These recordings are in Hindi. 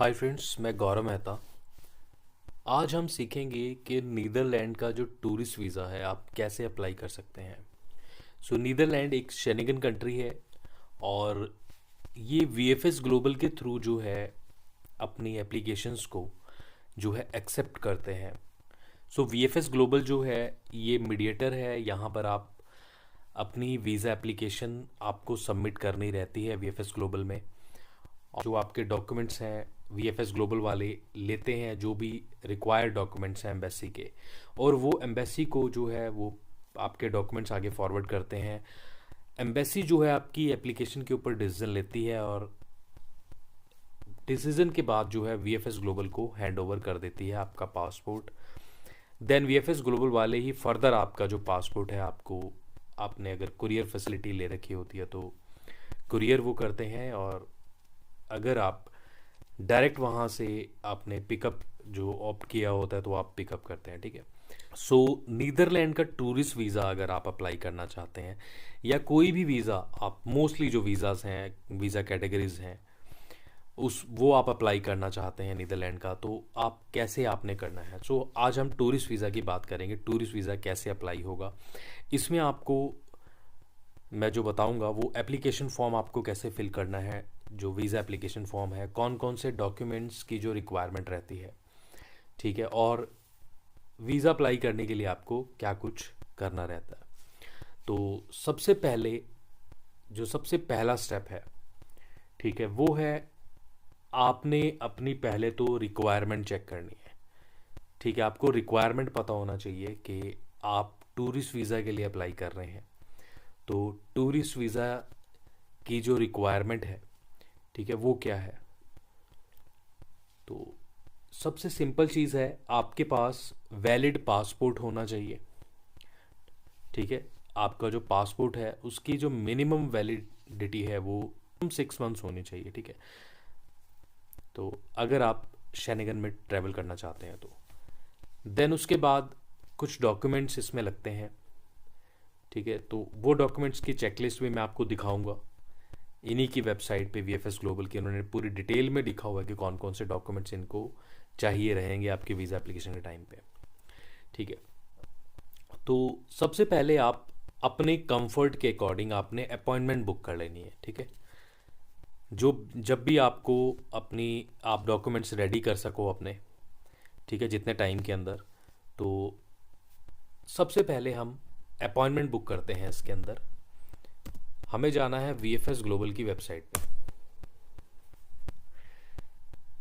हाय फ्रेंड्स, मैं गौरव मेहता। आज हम सीखेंगे कि नीदरलैंड का जो टूरिस्ट वीज़ा है आप कैसे अप्लाई कर सकते हैं। नीदरलैंड एक शेंगन कंट्री है और ये वीएफएस ग्लोबल के थ्रू जो है अपनी एप्लीकेशंस को जो है एक्सेप्ट करते हैं। वीएफएस ग्लोबल जो है ये मीडिएटर है। यहाँ पर आप अपनी वीज़ा एप्लीकेशन आपको सबमिट करनी रहती है वीएफएस ग्लोबल में। और जो आपके डॉक्यूमेंट्स हैं वीएफएस ग्लोबल वाले लेते हैं, जो भी रिक्वायर्ड डॉक्यूमेंट्स हैं एम्बेसी के, और वो एम्बेसी को जो है वो आपके डॉक्यूमेंट्स आगे फॉरवर्ड करते हैं। एम्बेसी जो है आपकी एप्लीकेशन के ऊपर डिसीजन लेती है और डिसीजन के बाद जो है वीएफएस ग्लोबल को हैंड ओवर कर देती है आपका पासपोर्ट। देन वीएफएस ग्लोबल वाले ही फर्दर आपका जो पासपोर्ट है आपको, आपने अगर कुरियर फैसिलिटी ले रखी होती है तो कुरियर वो करते हैं, और अगर आप डायरेक्ट वहाँ से आपने पिकअप जो ऑप्ट किया होता है तो आप पिकअप करते हैं। ठीक है। नीदरलैंड का टूरिस्ट वीज़ा अगर आप अप्लाई करना चाहते हैं या कोई भी वीज़ा, आप मोस्टली जो वीज़ाज़ हैं, वीज़ा कैटेगरीज हैं, उस वो आप अप्लाई करना चाहते हैं नीदरलैंड का, तो आप कैसे आपने करना है। आज हम टूरिस्ट वीज़ा की बात करेंगे। टूरिस्ट वीज़ा कैसे अप्लाई होगा, इसमें आपको मैं जो बताऊंगा वो एप्लीकेशन फॉर्म आपको कैसे फिल करना है। जो वीज़ा एप्लीकेशन फॉर्म है, कौन कौन से डॉक्यूमेंट्स की जो रिक्वायरमेंट रहती है, ठीक है, और वीज़ा अप्लाई करने के लिए आपको क्या कुछ करना रहता है। तो सबसे पहले जो सबसे पहला स्टेप है, ठीक है, वो है आपने अपनी पहले तो रिक्वायरमेंट चेक करनी है। ठीक है, आपको रिक्वायरमेंट पता होना चाहिए कि आप टूरिस्ट वीज़ा के लिए अप्लाई कर रहे हैं। तो टूरिस्ट वीज़ा की जो रिक्वायरमेंट है, ठीक है, वो क्या है। तो सबसे सिंपल चीज़ है, आपके पास वैलिड पासपोर्ट होना चाहिए। ठीक है, आपका जो पासपोर्ट है उसकी जो मिनिमम वैलिडिटी है वो 6 मंथ्स होनी चाहिए। ठीक है, तो अगर आप शेंगन में ट्रैवल करना चाहते हैं तो देन उसके बाद कुछ डॉक्यूमेंट्स इसमें लगते हैं। ठीक है, तो वो डॉक्यूमेंट्स की चेकलिस्ट भी मैं आपको दिखाऊंगा। इन्हीं की वेबसाइट पे वीएफएस ग्लोबल की उन्होंने पूरी डिटेल में लिखा हुआ है कि कौन कौन से डॉक्यूमेंट्स इनको चाहिए रहेंगे आपके वीज़ा एप्लीकेशन के टाइम पे। ठीक है, तो सबसे पहले आप अपने कंफर्ट के अकॉर्डिंग आपने अपॉइंटमेंट बुक कर लेनी है। ठीक है, जो जब भी आपको अपनी आप डॉक्यूमेंट्स रेडी कर सको अपने, ठीक है, जितने टाइम के अंदर, तो सबसे पहले हम अपॉइंटमेंट बुक करते हैं। इसके अंदर हमें जाना है वीएफएस ग्लोबल की वेबसाइट पे।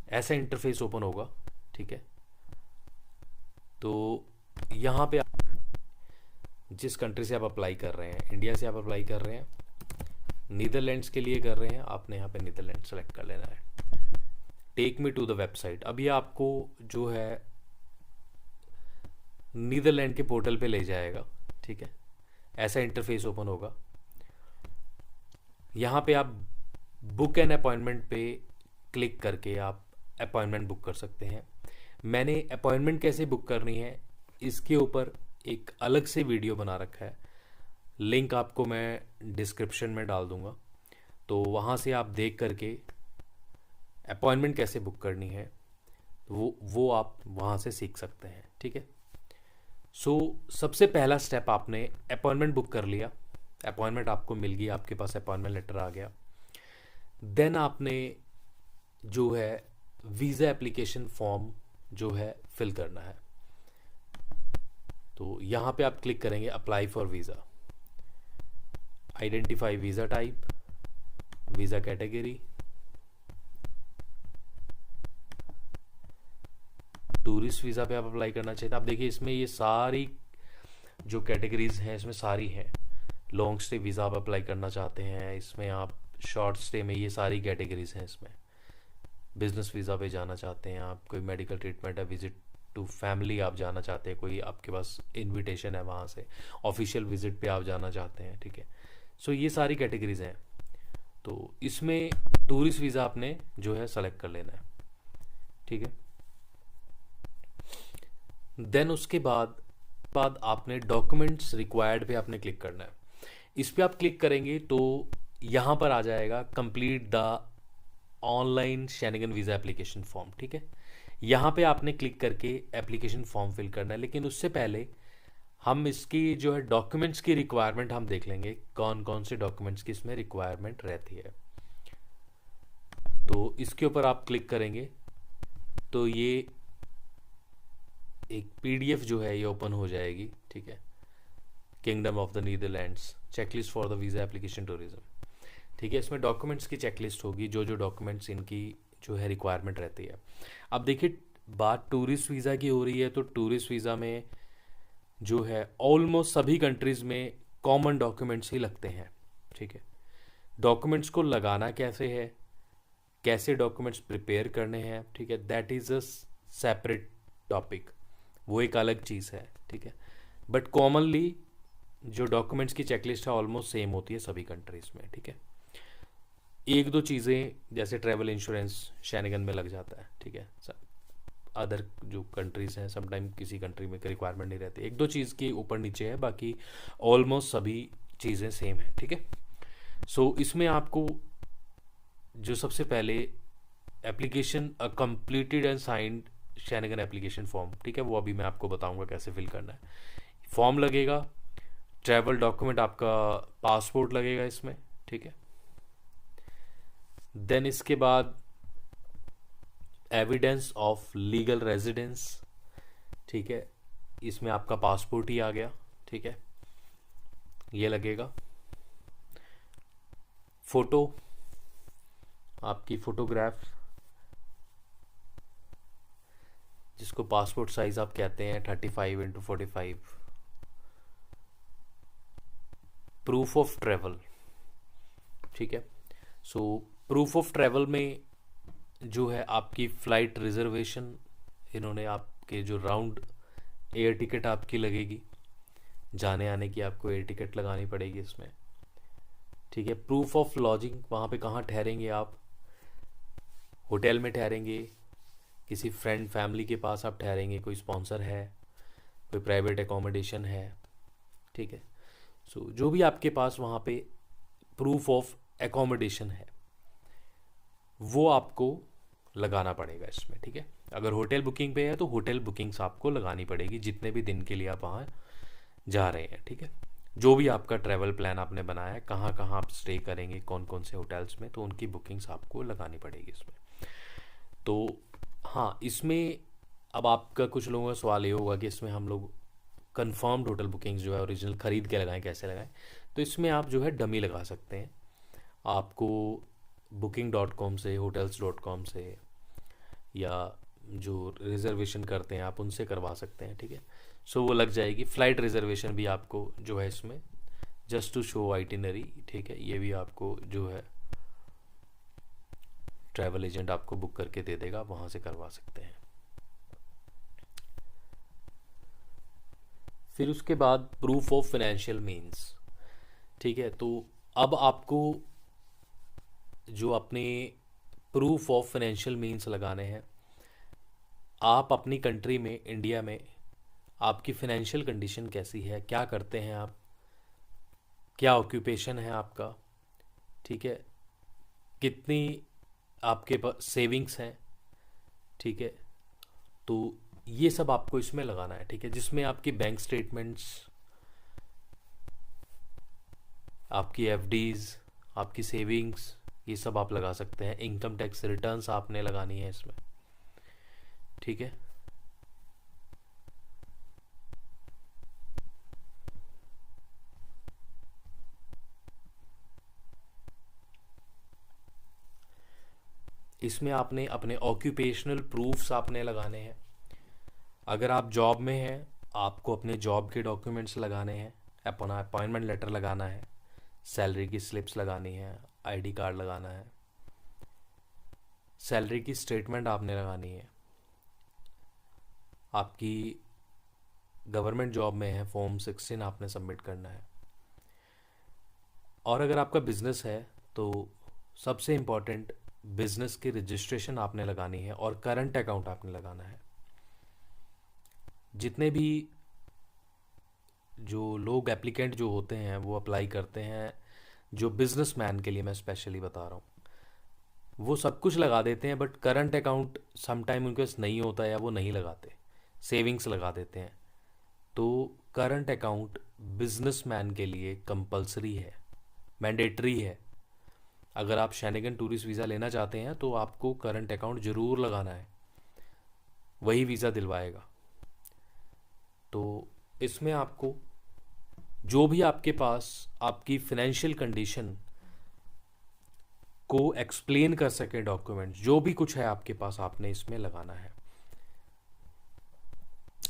ऐसा इंटरफेस ओपन होगा। ठीक है, तो यहाँ पे जिस कंट्री से आप अप्लाई कर रहे हैं, इंडिया से आप अप्लाई कर रहे हैं, नीदरलैंड्स के लिए कर रहे हैं, आपने यहाँ पे नीदरलैंड सेलेक्ट कर लेना है। Take me to the website. अब ये आपको जो है नीदरलैंड के पोर्टल पे ले जाएगा। ठीक है, ऐसा इंटरफेस ओपन होगा। यहाँ पे आप बुक एन अपॉइंटमेंट पे क्लिक करके आप अपॉइंटमेंट बुक कर सकते हैं। मैंने अपॉइंटमेंट कैसे बुक करनी है इसके ऊपर एक अलग से वीडियो बना रखा है, लिंक आपको मैं डिस्क्रिप्शन में डाल दूंगा, तो वहाँ से आप देख करके अपॉइंटमेंट कैसे बुक करनी है वो आप वहाँ से सीख सकते हैं। ठीक है, सबसे पहला स्टेप, आपने अपॉइंटमेंट बुक कर लिया, अपॉइंटमेंट आपको मिल गई, आपके पास अपॉइंटमेंट लेटर आ गया। देन आपने जो है वीज़ा एप्लीकेशन फॉर्म जो है फिल करना है। तो यहाँ पे आप क्लिक करेंगे apply for visa, identify visa type, visa category, tourist visa पे आप अप्लाई करना चाहिए। आप देखिए इसमें ये सारी जो कैटेगरीज हैं इसमें सारी हैं। लॉन्ग स्टे वीज़ा आप अप्लाई करना चाहते हैं, इसमें आप शॉर्ट स्टे में, ये सारी कैटेगरीज हैं इसमें। बिजनेस वीज़ा पे जाना चाहते हैं आप, कोई मेडिकल ट्रीटमेंट है, विजिट टू फैमिली आप जाना चाहते हैं, कोई आपके पास इनविटेशन है वहाँ से, ऑफिशियल विजिट पे आप जाना चाहते हैं। ठीक है, ये सारी कैटेगरीज हैं। तो इसमें टूरिस्ट वीज़ा आपने जो है सेलेक्ट कर लेना है। ठीक है, देन उसके बाद आपने डॉक्यूमेंट्स रिक्वायर्ड पे आपने क्लिक करना है। इस पे आप क्लिक करेंगे तो यहाँ पर आ जाएगा complete the online Schengen visa application form, ठीक है। यहाँ पे आपने क्लिक करके एप्लीकेशन फॉर्म फिल करना है, लेकिन उससे पहले हम इसकी जो है डॉक्यूमेंट्स की रिक्वायरमेंट हम देख लेंगे, कौन कौन से डॉक्यूमेंट्स की इसमें रिक्वायरमेंट रहती है। तो इसके ऊपर आप क्लिक करेंगे तो ये एक पीडीएफ जो है ये ओपन हो जाएगी, ठीक है। Kingdom of the Netherlands checklist for the visa application tourism, ठीक है। इसमें डॉक्यूमेंट्स की चेकलिस्ट होगी, जो जो डॉक्यूमेंट्स इनकी जो है रिक्वायरमेंट रहती है। अब देखिए, बात टूरिस्ट वीज़ा की हो रही है, तो टूरिस्ट वीज़ा में जो है ऑलमोस्ट सभी कंट्रीज़ में कॉमन डॉक्यूमेंट्स ही लगते हैं, ठीक है। डॉक्यूमेंट्स को लगाना कैसे है, कैसे डॉक्यूमेंट्स प्रिपेयर करने हैं, ठीक है, that is a separate topic, वो एक अलग चीज़ है, ठीक है। बट कॉमनली जो डॉक्यूमेंट्स की चेकलिस्ट है ऑलमोस्ट सेम होती है सभी कंट्रीज़ में, ठीक है। एक दो चीज़ें जैसे ट्रैवल इंश्योरेंस शेनिगन में लग जाता है, ठीक है। अदर जो कंट्रीज़ हैं समटाइम किसी कंट्री में रिक्वायरमेंट नहीं रहती, एक दो चीज़ की ऊपर नीचे है, बाकी ऑलमोस्ट सभी चीज़ें सेम है, ठीक है। सो इसमें आपको जो सबसे पहले application a completed and signed Schengen application form, ठीक है, वो अभी मैं आपको बताऊंगा कैसे फिल करना है। फॉर्म लगेगा, ट्रैवल डॉक्यूमेंट आपका पासपोर्ट लगेगा इसमें, ठीक है। देन इसके बाद एविडेंस ऑफ लीगल रेजिडेंस, ठीक है, इसमें आपका पासपोर्ट ही आ गया, ठीक है, ये लगेगा। फोटो, आपकी फोटोग्राफ जिसको पासपोर्ट साइज आप कहते हैं 35x45। प्रूफ ऑफ ट्रैवल, ठीक है। सो प्रूफ ऑफ ट्रैवल में जो है आपकी फ़्लाइट रिजर्वेशन, इन्होंने आपके जो राउंड एयर टिकट आपकी लगेगी, जाने आने की आपको एयर टिकट लगानी पड़ेगी इसमें, ठीक है। प्रूफ ऑफ लॉजिंग, वहाँ पे कहाँ ठहरेंगे आप, होटल में ठहरेंगे, किसी फ्रेंड फैमिली के पास आप ठहरेंगे, कोई स्पॉन्सर है, कोई प्राइवेट एकोमोडेशन है, ठीक है। सो जो भी आपके पास वहाँ पे प्रूफ ऑफ एकोमोडेशन है वो आपको लगाना पड़ेगा इसमें, ठीक है। अगर होटल बुकिंग पे है तो होटल बुकिंग्स आपको लगानी पड़ेगी जितने भी दिन के लिए आप वहाँ जा रहे हैं, ठीक है। जो भी आपका ट्रैवल प्लान आपने बनाया है, कहाँ कहाँ आप स्टे करेंगे, कौन कौन से होटल्स में, तो उनकी बुकिंग्स आपको लगानी पड़ेगी इसमें। तो हाँ, इसमें अब आपका कुछ लोगों का सवाल ये होगा कि इसमें हम लोग कंफर्म्ड होटल बुकिंग्स जो है ओरिजिनल ख़रीद के लगाएं, कैसे लगाएं। तो इसमें आप जो है डमी लगा सकते हैं, आपको booking.com से, hotels.com से, या जो रिज़र्वेशन करते हैं आप उनसे करवा सकते हैं, ठीक है। सो वो लग जाएगी। फ़्लाइट रिज़र्वेशन भी आपको जो है इसमें जस्ट टू शो आइटिनरी, ठीक है, ये भी आपको जो है ट्रैवल एजेंट आपको बुक करके दे देगा, वहाँ से करवा सकते हैं। फिर उसके बाद प्रूफ ऑफ फाइनेंशियल मीन्स, ठीक है। तो अब आपको जो अपने प्रूफ ऑफ फाइनेंशियल मीन्स लगाने हैं, आप अपनी कंट्री में, इंडिया में आपकी फाइनेंशियल कंडीशन कैसी है, क्या करते हैं आप, क्या ऑक्यूपेशन है आपका, ठीक है, कितनी आपके पास सेविंग्स हैं, ठीक है। तो ये सब आपको इसमें लगाना है, ठीक है, जिसमें आपकी बैंक स्टेटमेंट्स, आपकी एफडीज, आपकी सेविंग्स, ये सब आप लगा सकते हैं। इनकम टैक्स रिटर्न्स आपने लगानी है इसमें, ठीक है। इसमें आपने अपने ऑक्यूपेशनल प्रूफ्स आपने लगाने हैं। अगर आप जॉब में हैं, आपको अपने जॉब के डॉक्यूमेंट्स लगाने हैं, अपना अपॉइंटमेंट लेटर लगाना है, सैलरी की स्लिप्स लगानी है, आईडी कार्ड लगाना है, सैलरी की स्टेटमेंट आपने लगानी है, आपकी गवर्नमेंट जॉब में है फॉर्म 16 आपने सबमिट करना है। और अगर आपका बिजनेस है तो सबसे इम्पॉर्टेंट बिजनेस की रजिस्ट्रेशन आपने लगानी है और करंट अकाउंट आपने लगाना है। जितने भी जो लोग एप्लीकेंट जो होते हैं वो अप्लाई करते हैं, जो बिजनेसमैन के लिए मैं स्पेशली बता रहा हूँ, वो सब कुछ लगा देते हैं, बट करंट अकाउंट समटाइम उनके पास नहीं होता है या वो नहीं लगाते, सेविंग्स लगा देते हैं। तो करंट अकाउंट बिजनेसमैन के लिए कंपलसरी है, मैंडेटरी है। अगर आप शेनेगन टूरिस्ट वीज़ा लेना चाहते हैं तो आपको करंट अकाउंट ज़रूर लगाना है, वही वीज़ा दिलवाएगा। तो इसमें आपको जो भी आपके पास आपकी फिनेंशियल कंडीशन को एक्सप्लेन कर सके डॉक्यूमेंट, जो भी कुछ है आपके पास, आपने इसमें लगाना है।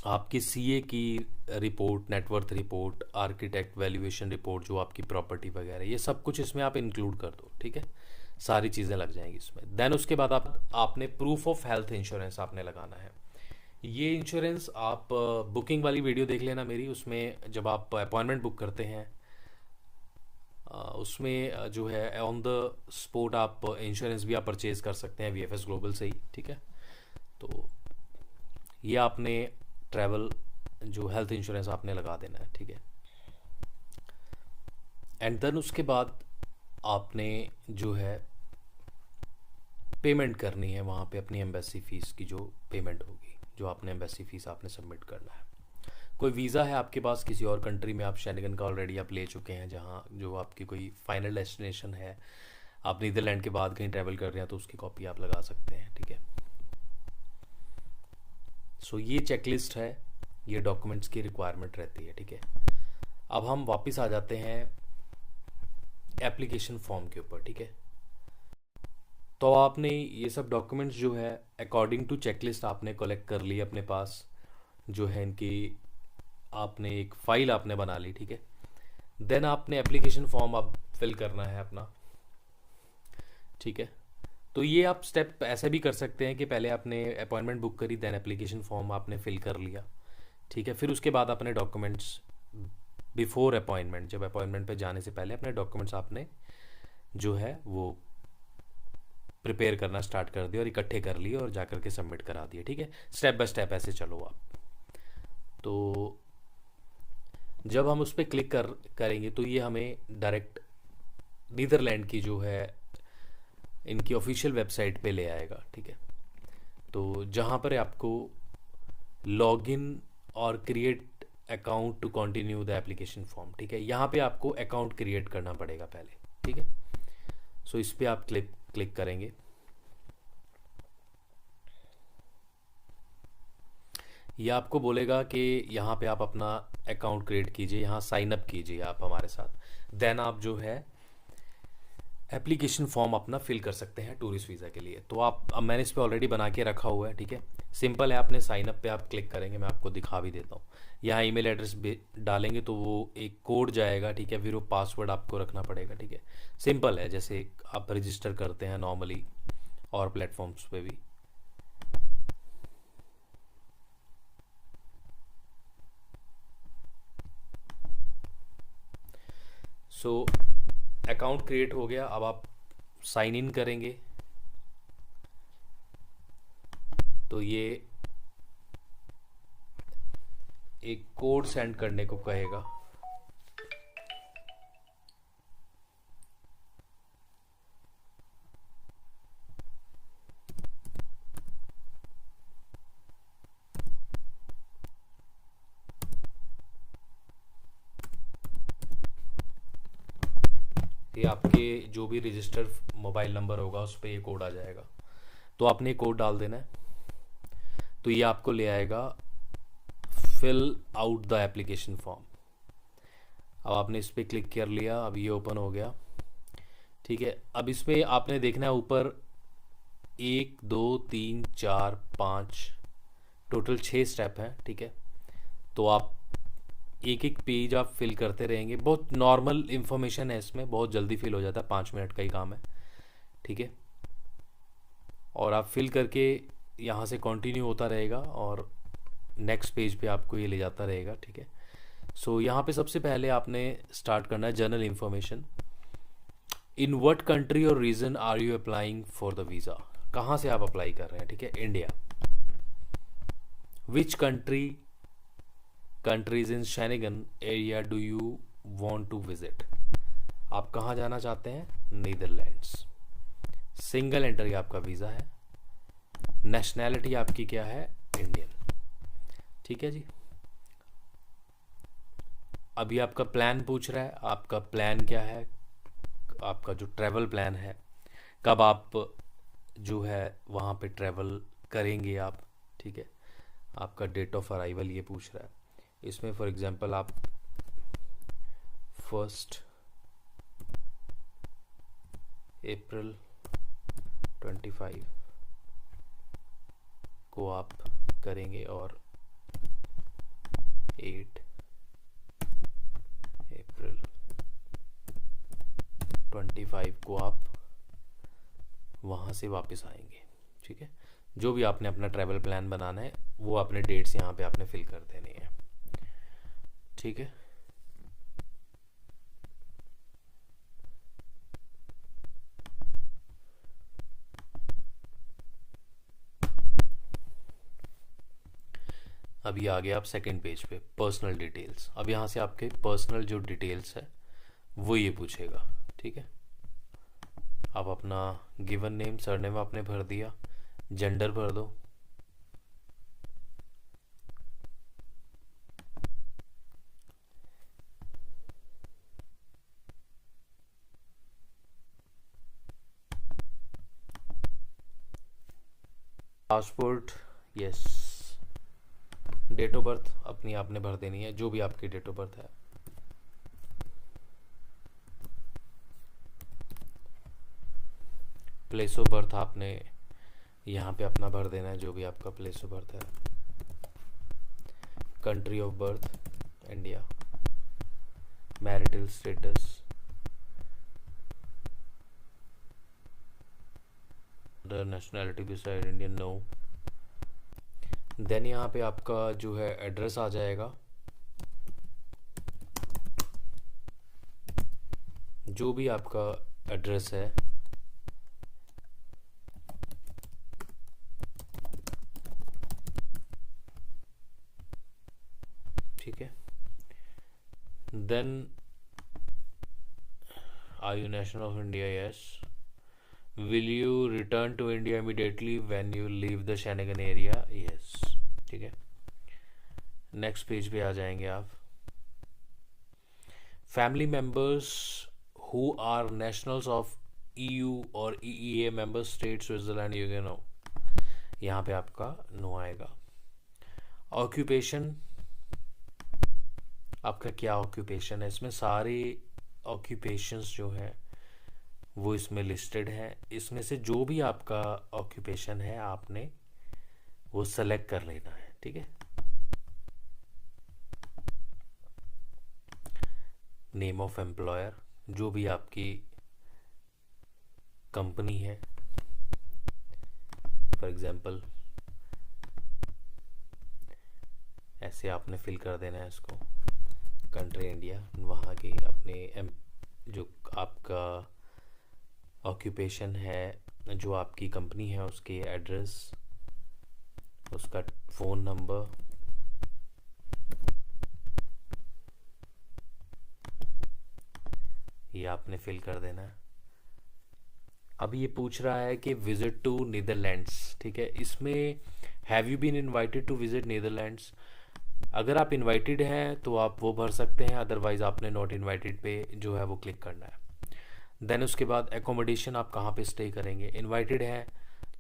आपकी सीए की report, net worth report, architect valuation report, जो आपकी प्रॉपर्टी वगैरह, ये सब कुछ इसमें आप इंक्लूड कर दो, ठीक है। सारी चीज़ें लग जाएंगी इसमें। देन उसके बाद आपने प्रूफ ऑफ हेल्थ इंश्योरेंस आपने लगाना है। ये इंश्योरेंस आप बुकिंग वाली वीडियो देख लेना मेरी, उसमें जब आप अपॉइंटमेंट बुक करते हैं उसमें जो है ऑन द स्पॉट आप इंश्योरेंस भी आप परचेज कर सकते हैं वीएफएस ग्लोबल से ही, ठीक है। तो ये आपने ट्रैवल जो हेल्थ इंश्योरेंस आपने लगा देना है, ठीक है। एंड देन उसके बाद आपने जो है पेमेंट करनी है वहाँ पे अपनी एम्बेसी फ़ीस की, जो पेमेंट होगी, जो आपने एम्बेसी फ़ीस आपने सबमिट करना है। कोई वीज़ा है आपके पास किसी और कंट्री में, आप शेनेगन का ऑलरेडी आप ले चुके हैं, जहाँ जो आपकी कोई फाइनल डेस्टिनेशन है, आप नीदरलैंड के बाद कहीं ट्रैवल कर रहे हैं तो उसकी कॉपी आप लगा सकते हैं, ठीक है। सो ये चेकलिस्ट है, ये डॉक्यूमेंट्स की रिक्वायरमेंट रहती है, ठीक है। अब हम वापस आ जाते हैं एप्लीकेशन फॉर्म के ऊपर, ठीक है। तो आपने ये सब डॉक्यूमेंट्स जो है अकॉर्डिंग टू चेकलिस्ट आपने कलेक्ट कर ली अपने पास, जो है इनकी आपने एक फ़ाइल आपने बना ली, ठीक है। देन आपने एप्लीकेशन फॉर्म आप फिल करना है अपना, ठीक है। तो ये आप स्टेप ऐसे भी कर सकते हैं कि पहले आपने अपॉइंटमेंट बुक करी, देन एप्लीकेशन फॉर्म आपने फिल कर लिया, ठीक है। फिर उसके बाद अपने डॉक्यूमेंट्स बिफोर अपॉइंटमेंट, जब अपॉइंटमेंट पे जाने से पहले अपने डॉक्यूमेंट्स आपने जो है वो प्रिपेयर करना स्टार्ट कर दिया और इकट्ठे कर लिए और जाकर के सबमिट करा दिए, ठीक है। स्टेप बाय स्टेप ऐसे चलो आप। तो जब हम उस पर क्लिक करेंगे तो ये हमें डायरेक्ट नीदरलैंड की जो है इनकी ऑफिशियल वेबसाइट पे ले आएगा, ठीक है। तो जहाँ पर आपको लॉगिन और create account to continue the application form, ठीक है, यहाँ पे आपको अकाउंट क्रिएट करना पड़ेगा पहले, ठीक है। सो इस पर आप क्लिक करेंगे। ये आपको बोलेगा कि यहाँ पे आप अपना अकाउंट क्रिएट कीजिए, यहाँ साइन अप कीजिए आप हमारे साथ। देन आप जो है एप्लीकेशन फॉर्म अपना फिल कर सकते हैं टूरिस्ट वीज़ा के लिए। तो आप, अब मैंने इस पर ऑलरेडी बना के रखा हुआ है, ठीक है। सिंपल है, आपने साइन अप पे आप क्लिक करेंगे, मैं आपको दिखा भी देता हूँ। यहाँ ईमेल एड्रेस डालेंगे तो वो एक कोड जाएगा, ठीक है। फिर वो पासवर्ड आपको रखना पड़ेगा, ठीक है। सिंपल है, जैसे आप रजिस्टर करते हैं नॉर्मली और प्लेटफॉर्म्स पे भी। सो अकाउंट क्रिएट हो गया, अब आप साइन इन करेंगे तो ये एक कोड सेंड करने को कहेगा। ये आपके जो भी रजिस्टर्ड मोबाइल नंबर होगा उस पर ये कोड आ जाएगा, तो आपने कोड डाल देना है। तो ये आपको ले आएगा fill out the application form. अब आपने इस पर क्लिक कर लिया, अब ये ओपन हो गया, ठीक है। अब इसमें आपने देखना है ऊपर 1 2 3 4 5 टोटल 6 स्टेप हैं, ठीक है। तो आप एक एक पेज आप फिल करते रहेंगे, बहुत नॉर्मल इंफॉर्मेशन है इसमें, बहुत जल्दी फिल हो जाता है, 5 मिनट का ही काम है, ठीक है। और आप फिल करके यहाँ से कंटिन्यू होता रहेगा और नेक्स्ट पेज पे आपको ये ले जाता रहेगा, ठीक है। सो यहाँ पे सबसे पहले आपने स्टार्ट करना है general information. In what country और region are you applying for the visa, कहाँ से आप अप्लाई कर रहे हैं, ठीक है। India. Which countries in Schengen area do you want to visit, आप कहाँ जाना चाहते हैं, नीदरलैंड्स। सिंगल एंट्री आपका वीज़ा है, नेशनैलिटी आपकी क्या है, इंडियन। ठीक है जी। अभी आपका प्लान पूछ रहा है, आपका प्लान क्या है, आपका जो ट्रैवल प्लान है, कब आप जो है वहाँ पे ट्रैवल करेंगे आप। ठीक है, आपका डेट ऑफ अराइवल ये पूछ रहा है। इसमें फॉर एग्जांपल आप 1 अप्रैल 25 को आप करेंगे और 8 अप्रैल 25 को आप वहाँ से वापस आएंगे। ठीक है, जो भी आपने अपना ट्रैवल प्लान बनाना है वो अपने डेट्स यहाँ पे आपने फिल कर देने हैं। ठीक है, अभी आ गया आप सेकंड पेज पे, पर्सनल डिटेल्स। अब यहाँ से आपके पर्सनल जो डिटेल्स है वो ये पूछेगा। ठीक है, आप अपना गिवन नेम, सरनेम आपने भर दिया, जेंडर भर दो, passport yes, date of birth अपनी आपने भर देनी है, जो भी आपकी डेट ऑफ बर्थ है। प्लेस ऑफ बर्थ आपने यहाँ पे अपना भर देना है, जो भी आपका प्लेस ऑफ बर्थ है। Country of birth India, marital status, other nationality beside Indian, no. Then यहाँ पे आपका जो है एड्रेस आ जाएगा, जो भी आपका एड्रेस है ठीक है। Then are you national of India, yes. Will you return to India immediately when you leave the Schengen area, yes. ठीक है, नेक्स्ट पेज पे आ जाएंगे आप। Family members who are nationals of EU और EEA member state Switzerland, you know, यहाँ पे आपका नो आएगा। ऑक्यूपेशन, आपका क्या ऑक्यूपेशन है, इसमें सारे ऑक्यूपेशंस जो है वो इसमें लिस्टेड है। इसमें से जो भी आपका ऑक्यूपेशन है आपने वो सेलेक्ट कर लेना है। ठीक है, नेम ऑफ एम्प्लॉयर, जो भी आपकी कंपनी है, फॉर एग्जांपल ऐसे आपने फिल कर देना है इसको। कंट्री इंडिया, वहाँ की अपने जो आपका ऑक्यूपेशन है, जो आपकी कंपनी है उसके एड्रेस, उसका फ़ोन नंबर, ये आपने फिल कर देना है। अब ये पूछ रहा है कि विजिट टू नीदरलैंड्स। ठीक है, इसमें have you been invited to visit Netherlands, अगर आप इनवाइटेड हैं तो आप वो भर सकते हैं, अदरवाइज़ आपने नॉट इनवाइटेड पे जो है वो क्लिक करना है। देन उसके बाद एकोमोडेशन, आप कहाँ पे स्टे करेंगे। इनवाइटेड है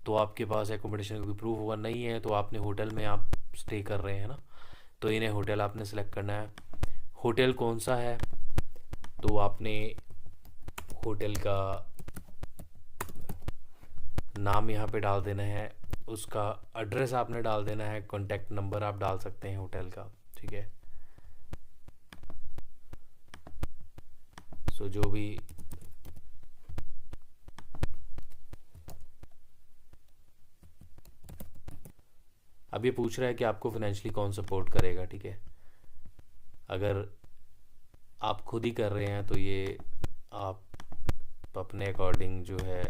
तो आपके पास एकोमोडेशन का कोई प्रूफ होगा, नहीं है तो आपने होटल में आप स्टे कर रहे हैं ना, तो इन्हें होटल आपने सेलेक्ट करना है। होटल कौन सा है, तो आपने होटल का नाम यहाँ पे डाल देना है, उसका एड्रेस आपने डाल देना है, कॉन्टैक्ट नंबर आप डाल सकते हैं होटल का। ठीक है, सो जो भी अब ये पूछ रहा है कि आपको फाइनेंशियली कौन सपोर्ट करेगा। ठीक है, अगर आप खुद ही कर रहे हैं तो ये आप अपने अकॉर्डिंग जो है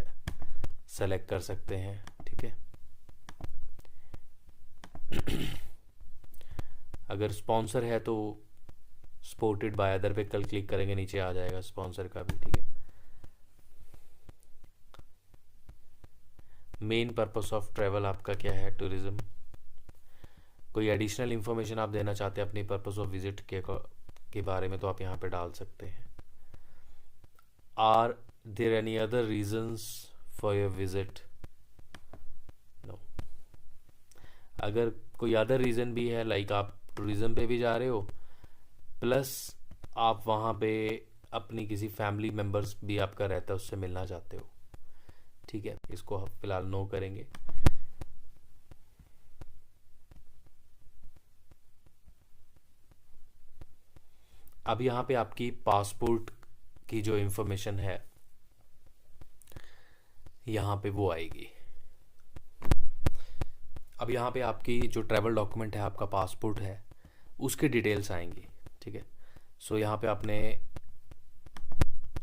सेलेक्ट कर सकते हैं। ठीक है, अगर स्पॉन्सर है तो सपोर्टेड बाय अदर पे कल क्लिक करेंगे, नीचे आ जाएगा स्पॉन्सर का भी। ठीक है, मेन पर्पस ऑफ ट्रैवल आपका क्या है, टूरिज्म। कोई एडिशनल इन्फॉर्मेशन आप देना चाहते हैं अपनी पर्पस ऑफ विजिट के बारे में तो आप यहाँ पे डाल सकते हैं। Are there any other reasons for your visit, no. अगर कोई अदर रीज़न भी है, लाइक आप टूरिज्म पे भी जा रहे हो प्लस आप वहाँ पे अपनी किसी फैमिली मेम्बर्स भी आपका रहता है उससे मिलना चाहते हो, ठीक है, इसको हम फिलहाल नो करेंगे। अब यहाँ पे आपकी पासपोर्ट की जो इंफॉर्मेशन है यहाँ पे वो आएगी। अब यहाँ पे आपकी जो ट्रैवल डॉक्यूमेंट है, आपका पासपोर्ट है, उसके डिटेल्स आएंगी, ठीक है। सो यहाँ पे आपने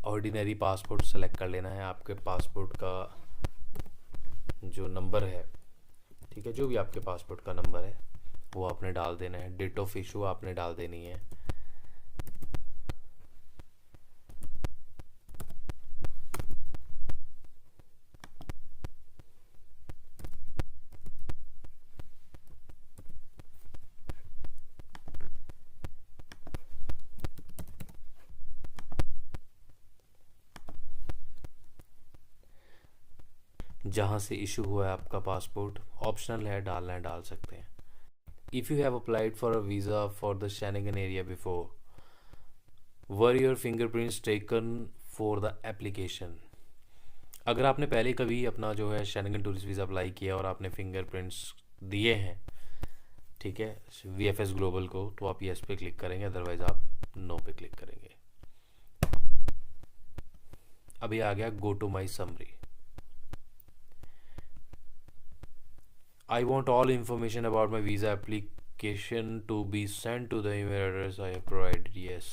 ऑर्डिनरी पासपोर्ट सेलेक्ट कर लेना है। आपके पासपोर्ट का जो नंबर है, ठीक है, जो भी आपके पासपोर्ट का नंबर है वो आपने डाल देना है। डेट ऑफ इशू आपने डाल देनी है। जहाँ से इशू हुआ है आपका पासपोर्ट, ऑप्शनल है, डालना है डाल सकते हैं। If you have applied for a visa for the Schengen area before, were your fingerprints taken for the application. अगर आपने पहले कभी अपना जो है शेंगन टूरिस्ट वीज़ा अप्लाई किया और आपने फिंगरप्रिंट्स दिए हैं, ठीक है, वीएफएस ग्लोबल को, तो आप यस पे क्लिक करेंगे, अदरवाइज आप नो पे क्लिक करेंगे। अभी आ गया go to my summary. I want all information about my visa application to be sent to the email address I have provided. Yes.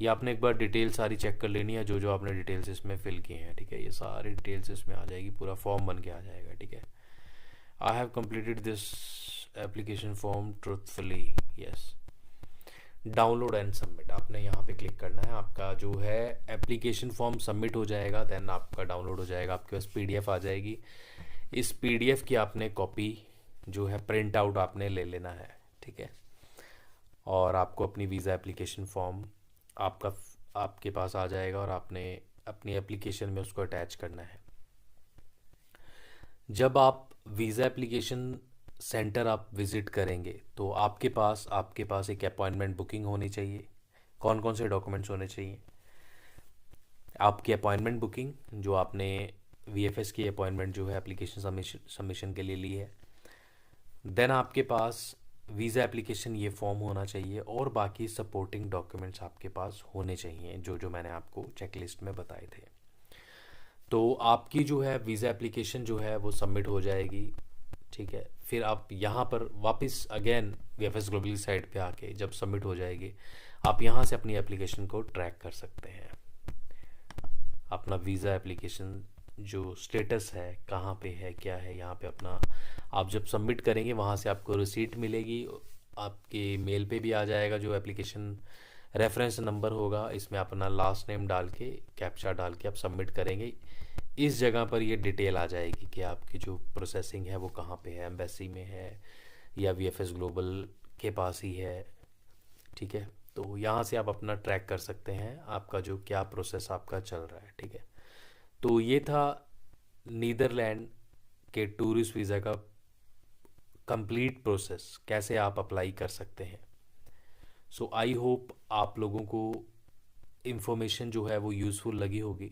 ये आपने एक बार डिटेल सारी चेक कर लेनी है, जो जो आपने डिटेल्स इसमें फिल की हैं, ठीक है, ये सारी डिटेल्स इसमें आ जाएगी, पूरा फॉर्म बन के आ जाएगा, ठीक है। I have completed this application form truthfully, yes. Download and submit आपने यहाँ पे क्लिक करना है। आपका जो है एप्लीकेशन फॉर्म सबमिट हो जाएगा, देन आपका डाउनलोड हो जाएगा, आपके पास पीडीएफ आ जाएगी। इस पीडीएफ की आपने कॉपी जो है प्रिंट आउट आपने ले लेना है, ठीक है, और आपको अपनी वीज़ा एप्लीकेशन फॉर्म आपके पास आ जाएगा और आपने अपनी एप्लीकेशन में उसको अटैच करना है। जब आप वीज़ा एप्लीकेशन सेंटर आप विज़िट करेंगे तो आपके पास एक अपॉइंटमेंट बुकिंग होनी चाहिए। कौन कौन से डॉक्यूमेंट्स होने चाहिए? आपकी अपॉइंटमेंट बुकिंग, जो आपने वीएफएस की अपॉइंटमेंट जो है एप्लीकेशन सबमिशन के लिए ली है। देन आपके पास वीज़ा एप्लीकेशन ये फॉर्म होना चाहिए और बाकी सपोर्टिंग डॉक्यूमेंट्स आपके पास होने चाहिए, जो जो मैंने आपको चेकलिस्ट में बताए थे। तो आपकी जो है वीज़ा एप्लीकेशन जो है वो सबमिट हो जाएगी, ठीक है। फिर आप यहाँ पर वापस अगेन वीएफएस ग्लोबल की साइट पे आके जब सबमिट हो जाएगी, आप यहाँ से अपनी एप्लीकेशन को ट्रैक कर सकते हैं। अपना वीज़ा एप्लीकेशन जो स्टेटस है, कहाँ पे है, क्या है, यहाँ पे अपना आप जब सबमिट करेंगे वहाँ से आपको रिसीट मिलेगी, आपके मेल पे भी आ जाएगा जो एप्लीकेशन रेफरेंस नंबर होगा। इसमें अपना लास्ट नेम डाल के, कैप्चा डाल के आप सबमिट करेंगे। इस जगह पर ये डिटेल आ जाएगी कि आपकी जो प्रोसेसिंग है वो कहाँ पे है, एम्बेसी में है या वीएफएस ग्लोबल के पास ही है, ठीक है। तो यहाँ से आप अपना ट्रैक कर सकते हैं आपका जो क्या प्रोसेस आपका चल रहा है, ठीक है। तो ये था नीदरलैंड के टूरिस्ट वीज़ा का कंप्लीट प्रोसेस, कैसे आप अप्लाई कर सकते हैं। सो आई होप आप लोगों को इन्फॉर्मेशन जो है वो यूज़फुल लगी होगी।